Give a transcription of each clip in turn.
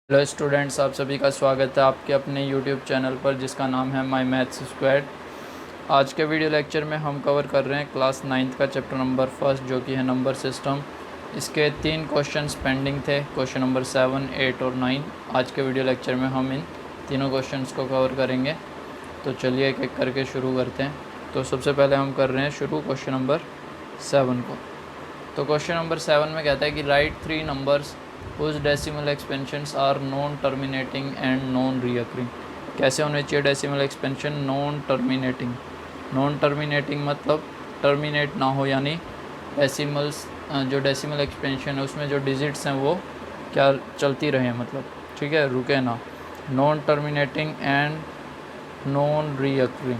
Hello students, आप सभी का स्वागत है आपके अपने यूट्यूब चैनल पर जिसका नाम है माई मैथ्स स्क्वाड। आज के वीडियो लेक्चर में हम कवर कर रहे हैं क्लास 9th का चैप्टर नंबर 1 जो कि है नंबर सिस्टम। इसके 3 क्वेश्चंस पेंडिंग थे, क्वेश्चन नंबर 7, 8 और 9। आज के वीडियो लेक्चर में हम इन तीनों क्वेश्चंस को कवर करेंगे। तो चलिए एक एक करके शुरू करते हैं। तो सबसे पहले हम कर रहे हैं शुरू क्वेश्चन नंबर 7 को। तो क्वेश्चन नंबर 7 में कहता है कि right 3 numbers whose decimal expansions are non terminating and non reoccurring। कैसे होने चाहिए डेसिमल एक्सपेंशन? नॉन टर्मिनेटिंग मतलब टर्मिनेट ना हो, यानी डेसिमल्स जो डेसिमल एक्सपेंशन है उसमें जो डिजिट्स हैं वो क्या चलती रहे, मतलब ठीक है, रुके ना। Non terminating and non recurring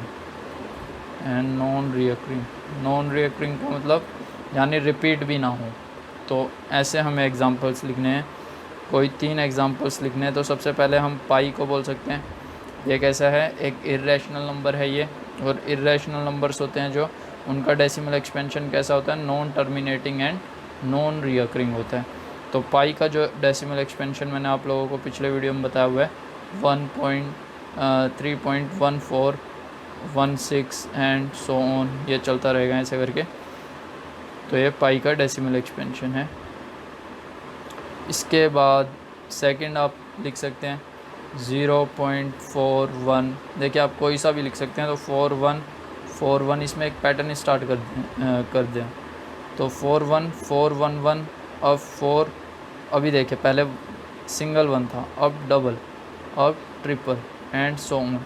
non recurring का मतलब यानी रिपीट भी ना हो। तो ऐसे हमें एग्ज़ाम्पल्स लिखने हैं, कोई 3 एग्ज़ाम्पल्स लिखने हैं। तो सबसे पहले हम पाई को बोल सकते हैं। ये कैसा है? एक इर्रेशनल नंबर है ये, और इर्रेशनल नंबर्स होते हैं जो उनका डेसिमल एक्सपेंशन कैसा होता है? Non terminating and non recurring होता है। तो पाई का जो डेसिमल एक्सपेंशन मैंने आप लोगों को पिछले वीडियो में बताया हुआ है 3.1416 एंड सो ऑन, ये चलता रहेगा ऐसे करके। तो ये पाई का डेसिमल एक्सपेंशन है। इसके बाद सेकंड आप लिख सकते हैं 0.41। देखिए आप कोई सा भी लिख सकते हैं। तो 4141 इसमें एक पैटर्न स्टार्ट कर दें। तो 41411, अब 4, अभी देखिए पहले सिंगल 1 था, अब डबल, अब ट्रिपल एंड सो ऑन।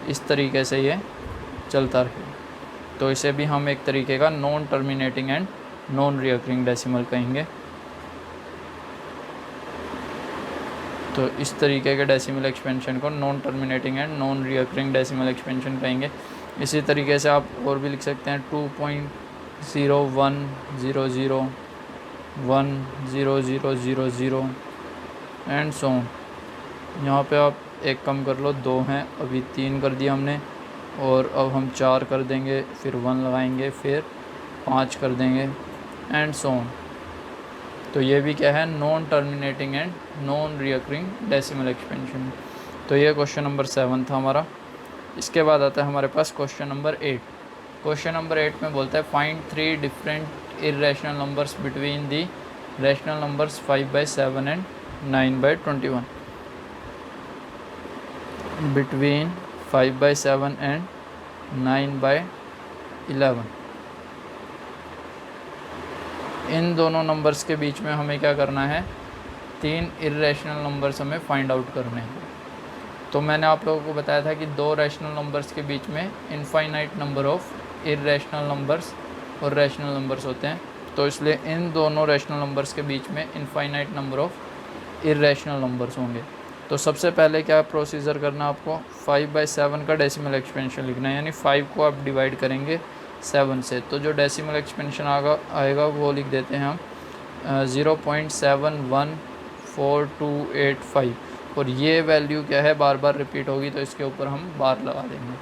इस तरीके से ये चलता रहेगा। तो इसे भी हम एक तरीके का non terminating and non recurring decimal कहेंगे। तो इस तरीके के डेसिमल एक्सपेंशन को non terminating and non recurring decimal expansion कहेंगे। इसी तरीके से आप और भी लिख सकते हैं 2.01001000 एंड सो ऑन। यहाँ पे आप एक कम कर लो, 2 हैं, अभी 3 कर दिया हमने, और अब हम 4 कर देंगे, फिर 1 लगाएंगे, फिर 5 कर देंगे एंड सो ऑन। तो ये भी क्या है? Non terminating and non recurring decimal expansion. तो ये क्वेश्चन नंबर 7 था हमारा। इसके बाद आता है हमारे पास क्वेश्चन नंबर 8। क्वेश्चन नंबर 8 में बोलता है find 3 different irrational numbers between the rational numbers 5/7 and 9/21। Between 5/7 and 9/11। इन दोनों नंबर्स के बीच में हमें क्या करना है? 3 इर्रेशनल नंबर्स हमें फाइंड आउट करने हैं। तो मैंने आप लोगों को बताया था कि 2 रैशनल नंबर्स के बीच में infinite number of irrational numbers और रैशनल नंबर्स होते हैं। तो इसलिए इन दोनों रैशनल नंबर्स के बीच में infinite number of irrational numbers होंगे। तो सबसे पहले क्या प्रोसीजर करना आपको? 5/7 का डेसिमल एक्सपेंशन लिखना है, यानी 5 को आप डिवाइड करेंगे 7 से। तो जो डेसिमल एक्सपेंशन आएगा वो लिख देते हैं हम 0.714285। और ये वैल्यू क्या है? बार बार रिपीट होगी, तो इसके ऊपर हम बार लगा देंगे।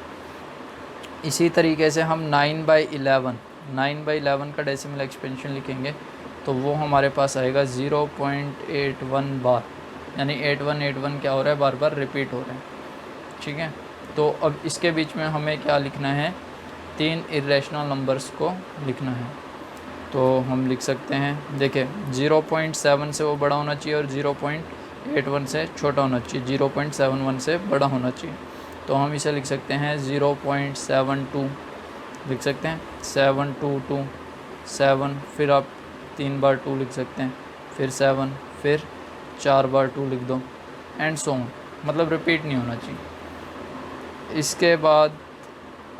इसी तरीके से हम 9/11 का डेसिमल एक्सपेंशन लिखेंगे। तो वो हमारे पास आएगा 0.81 बार, यानी 8181 क्या हो रहा है? बार बार रिपीट हो रहा है। ठीक है। तो अब इसके बीच में हमें क्या लिखना है? 3 इर्रेशनल नंबर्स को लिखना है। तो हम लिख सकते हैं, देखिए 0.7 से वो बड़ा होना चाहिए और 0.81 से छोटा होना चाहिए, 0.71 से बड़ा होना चाहिए। तो हम इसे लिख सकते हैं 0.72, लिख सकते हैं 722 7, फिर आप 3 बार 2 लिख सकते हैं, फिर 7, फिर 4 बार 2 लिख दो एंड सो ऑन, मतलब रिपीट नहीं होना चाहिए। इसके बाद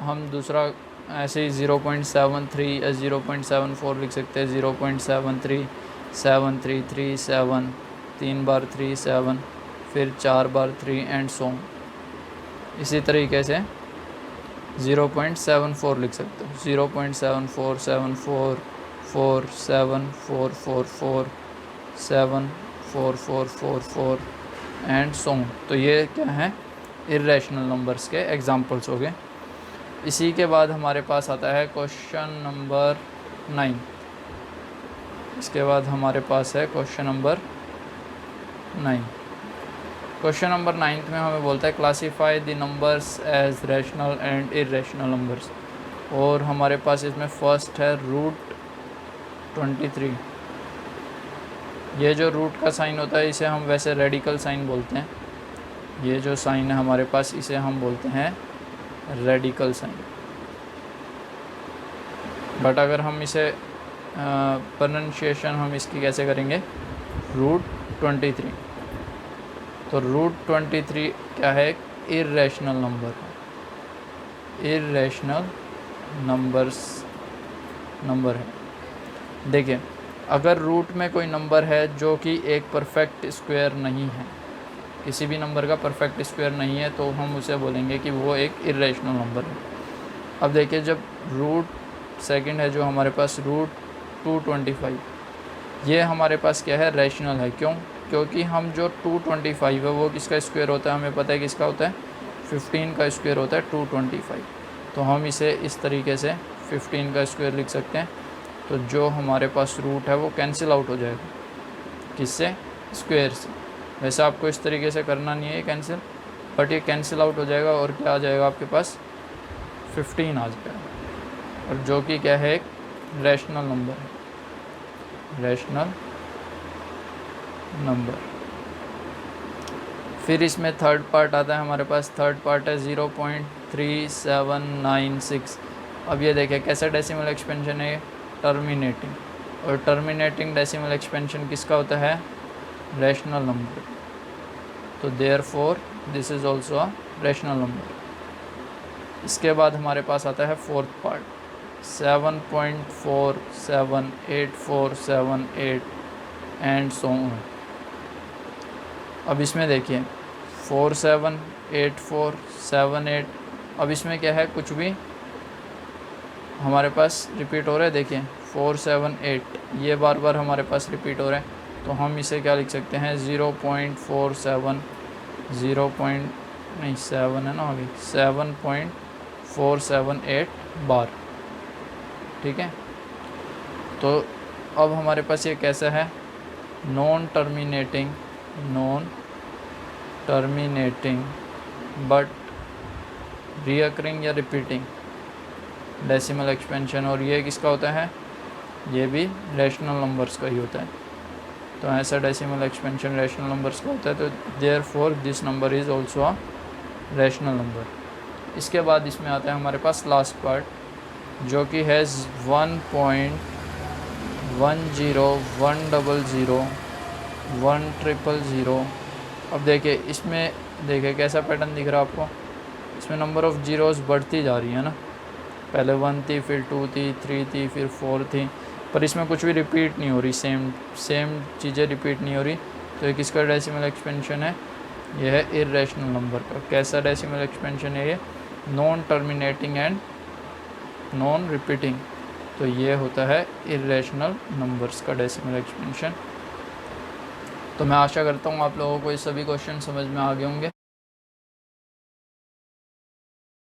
हम दूसरा ऐसे ही 0.73 या 0.74 लिख सकते हैं, 0.73 733 7, 3 बार 3 7, फिर 4 बार 3 एंड सो ऑन। इसी तरीके से 0.74 लिख सकते हो, 0.7474447444 74444 एंड सो ऑन। तो ये क्या है? इर्रेशनल नंबर्स के एग्जांपल्स हो गए। इसी के बाद हमारे पास आता है क्वेश्चन नंबर 9। इसके बाद हमारे पास है क्वेश्चन नंबर 9। क्वेश्चन नंबर 9 में हमें बोलता है classify the numbers as rational and irrational numbers, और हमारे पास इसमें फर्स्ट है √23। ये जो रूट का साइन होता है इसे हम वैसे रेडिकल साइन बोलते हैं। ये जो साइन है हमारे पास इसे हम बोलते हैं रेडिकल साइन। बट अगर हम इसे प्रोनाउंसिएशन हम इसकी कैसे करेंगे, √23। तो √23 क्या है, इरेशनल नंबर है, इरेशनल नंबर है। देखिए अगर रूट में कोई नंबर है जो कि एक परफेक्ट स्क्वायर नहीं है, किसी भी नंबर का परफेक्ट स्क्वायर नहीं है, तो हम उसे बोलेंगे कि वो एक इरेशनल नंबर है। अब देखिए जब रूट सेकंड है जो हमारे पास √225, ये हमारे पास क्या है, रैशनल है। क्यों? क्योंकि हम जो 225 है वो किसका स्क्वायर होता है, हमें पता है किसका होता है, 15 का स्क्वायर होता है 225। तो हम इसे इस तरीके से 15 का स्क्वायर लिख सकते हैं। तो जो हमारे पास रूट है वो कैंसिल आउट हो जाएगा, किससे, स्क्वायर से। वैसे आपको इस तरीके से करना नहीं है कैंसिल, बट ये कैंसिल आउट हो जाएगा और क्या आ जाएगा आपके पास, 15 आ जाएगा। और जो कि क्या है, एक रैशनल नंबर है, रैशनल नंबर। फिर इसमें थर्ड पार्ट आता है हमारे पास, थर्ड पार्ट है 0.3796। अब ये देखिए कैसा डेसिमल एक्सपेंशन है, टर्मिनेटिंग, और टर्मिनेटिंग डेसिमल एक्सपेंशन किसका होता है, रैशनल नंबर। तो therefore this is also a rational number. इसके बाद हमारे पास आता है fourth part, 7.478478 and so on. अब इसमें देखिए 478478, अब इसमें क्या है, कुछ भी हमारे पास रिपीट हो रहा है। देखिए 478 ये बार बार हमारे पास रिपीट हो रहा है, तो हम इसे क्या लिख सकते हैं, 7.478 बार। ठीक है, तो अब हमारे पास ये कैसा है, नॉन टर्मिनेटिंग बट रिकरिंग या रिपीटिंग डेसिमल एक्सपेंशन। और ये किसका होता है, ये भी रैशनल नंबर्स का ही होता है। तो ऐसा डेसिमल एक्सपेंशन रैशनल नंबर्स का होता है, तो therefore this number is also a rational number. इसके बाद इसमें आता है हमारे पास लास्ट पार्ट, जो कि है 1.101001000। अब देखिए इसमें देखिए कैसा पैटर्न दिख रहा है आपको, इसमें नंबर ऑफ़ ज़ीरोज़ बढ़ती जा रही है ना, पहले 1 थी, फिर 2 थी, 3 थी, फिर 4 थी, पर इसमें कुछ भी रिपीट नहीं हो रही, सेम चीज़ें रिपीट नहीं हो रही। तो ये किसका डेसिमल एक्सपेंशन है, ये है इरेशनल नंबर का। कैसा डेसिमल एक्सपेंशन है ये, non terminating and non repeating. तो ये होता है इरेशनल नंबर्स का डेसिमल एक्सपेंशन। तो मैं आशा करता हूँ आप लोगों को ये सभी क्वेश्चन समझ में आ गए होंगे।